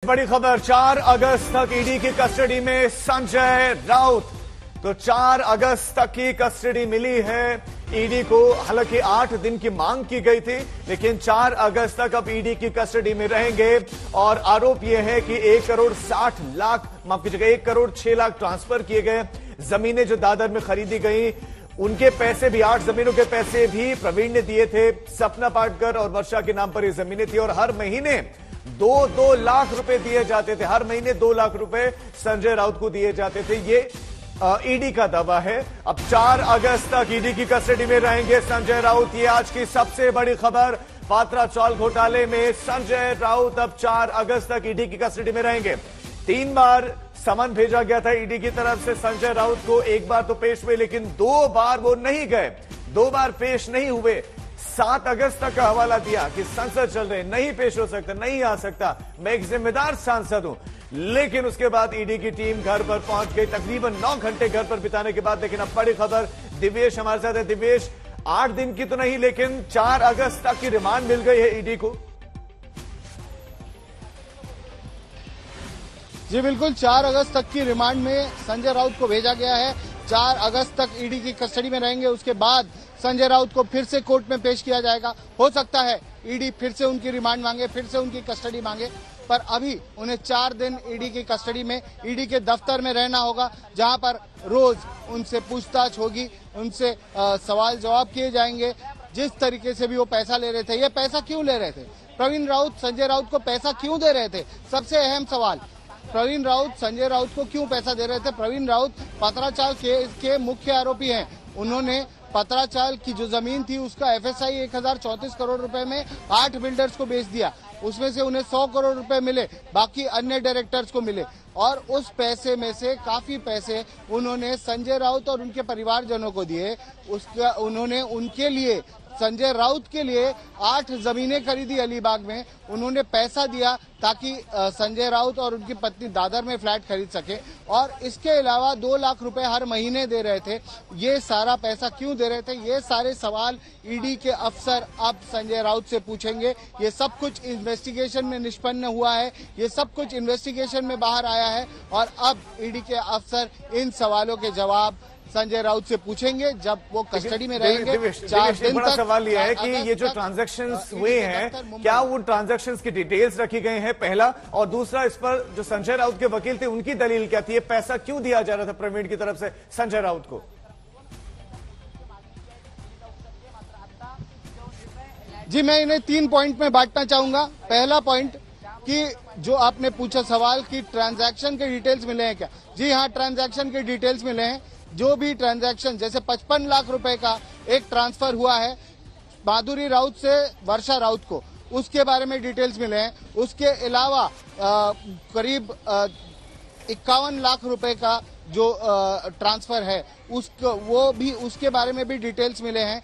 बड़ी खबर, 4 अगस्त तक ईडी की कस्टडी में संजय राउत। तो 4 अगस्त तक की कस्टडी मिली है ईडी को। हालांकि 8 दिन की मांग की गई थी, लेकिन 4 अगस्त तक अब ईडी की कस्टडी में रहेंगे। और आरोप यह है कि 1 करोड़ 60 लाख, माफ कीजिएगा, 1 करोड़ 6 लाख ट्रांसफर किए गए। जमीनें जो दादर में खरीदी गई, उनके पैसे भी, 8 जमीनों के पैसे भी प्रवीण ने दिए थे। सपना पाटकर और वर्षा के नाम पर ये जमीनें थी और हर महीने 2-2 लाख रुपए दिए जाते थे। हर महीने 2 लाख रुपए संजय राउत को दिए जाते थे। ये ईडी का दावा है। अब 4 अगस्त तक ईडी की कस्टडी में रहेंगे संजय राउत। ये आज की सबसे बड़ी खबर। पात्रा चावल घोटाले में संजय राउत अब 4 अगस्त तक ईडी की कस्टडी में रहेंगे। 3 बार समन भेजा गया था ईडी की तरफ से संजय राउत को। 1 बार तो पेश हुए, लेकिन 2 बार वो नहीं गए, 2 बार पेश नहीं हुए। 7 अगस्त तक का हवाला दिया कि संसद चल रहे, नहीं पेश हो सकता, नहीं आ सकता, मैं एक जिम्मेदार सांसद हूं। लेकिन उसके बाद ईडी की टीम घर पर पहुंच गई, तकरीबन 9 घंटे घर पर बिताने के बाद। लेकिन अब बड़ी खबर, दिव्येश हमारे साथ है। दिव्येश, 8 दिन की तो नहीं, लेकिन 4 अगस्त तक की रिमांड मिल गई है ईडी को। जी बिल्कुल, 4 अगस्त तक की रिमांड में संजय राउत को भेजा गया है। 4 अगस्त तक ईडी की कस्टडी में रहेंगे। उसके बाद संजय राउत को फिर से कोर्ट में पेश किया जाएगा। हो सकता है ईडी फिर से उनकी रिमांड मांगे, फिर से उनकी कस्टडी मांगे, पर अभी उन्हें 4 दिन ईडी की कस्टडी में, ईडी के दफ्तर में रहना होगा, जहां पर रोज उनसे पूछताछ होगी, उनसे सवाल जवाब किए जाएंगे। जिस तरीके से भी वो पैसा ले रहे थे, ये पैसा क्यों ले रहे थे, प्रवीण राउत संजय राउत को पैसा क्यों दे रहे थे, सबसे अहम सवाल, प्रवीण राउत संजय राउत को क्यों पैसा दे रहे थे। प्रवीण राउत पत्राचाल केस के मुख्य आरोपी हैं। उन्होंने पत्राचाल की जो जमीन थी उसका एफएसआई 1034 करोड़ रुपए में 8 बिल्डर्स को बेच दिया। उसमें से उन्हें 100 करोड़ रुपए मिले, बाकी अन्य डायरेक्टर्स को मिले। और उस पैसे में से काफी पैसे उन्होंने संजय राउत और उनके परिवारजनों को दिए। उसका उन्होंने उनके लिए, संजय राउत के लिए 8 जमीनें खरीदी अलीबाग में। उन्होंने पैसा दिया ताकि संजय राउत और उनकी पत्नी दादर में फ्लैट खरीद सके। और इसके अलावा 2 लाख रुपए हर महीने दे रहे थे। ये सारा पैसा क्यों दे रहे थे, ये सारे सवाल ईडी के अफसर अब संजय राउत से पूछेंगे। ये सब कुछ इन्वेस्टिगेशन में निष्पन्न हुआ है, ये सब कुछ इन्वेस्टिगेशन में बाहर आया है। और अब ईडी के अफसर इन सवालों के जवाब संजय राउत से पूछेंगे जब वो कस्टडी में रहेंगे। 4 दिन बड़ा तक सवाल यह है कि ये जो ट्रांजैक्शंस हुए हैं, क्या उन ट्रांजैक्शंस की डिटेल्स रखी गई हैं, पहला। और दूसरा, इस पर जो संजय राउत के वकील थे, उनकी दलील क्या थी, ये पैसा क्यों दिया जा रहा था प्रवीण की तरफ से संजय राउत को। जी, मैं इन्हें 3 पॉइंट में बांटना चाहूंगा। पहला पॉइंट कि जो आपने पूछा सवाल कि ट्रांजैक्शन के डिटेल्स मिले हैं क्या। जी हाँ, ट्रांजैक्शन के डिटेल्स मिले हैं। जो भी ट्रांजैक्शन, जैसे 55 लाख रुपए का एक ट्रांसफर हुआ है माधुरी राउत से वर्षा राउत को, उसके बारे में डिटेल्स मिले हैं। उसके अलावा करीब 51 लाख रुपए का जो ट्रांसफर है उसको, वो भी, उसके बारे में भी डिटेल्स मिले हैं।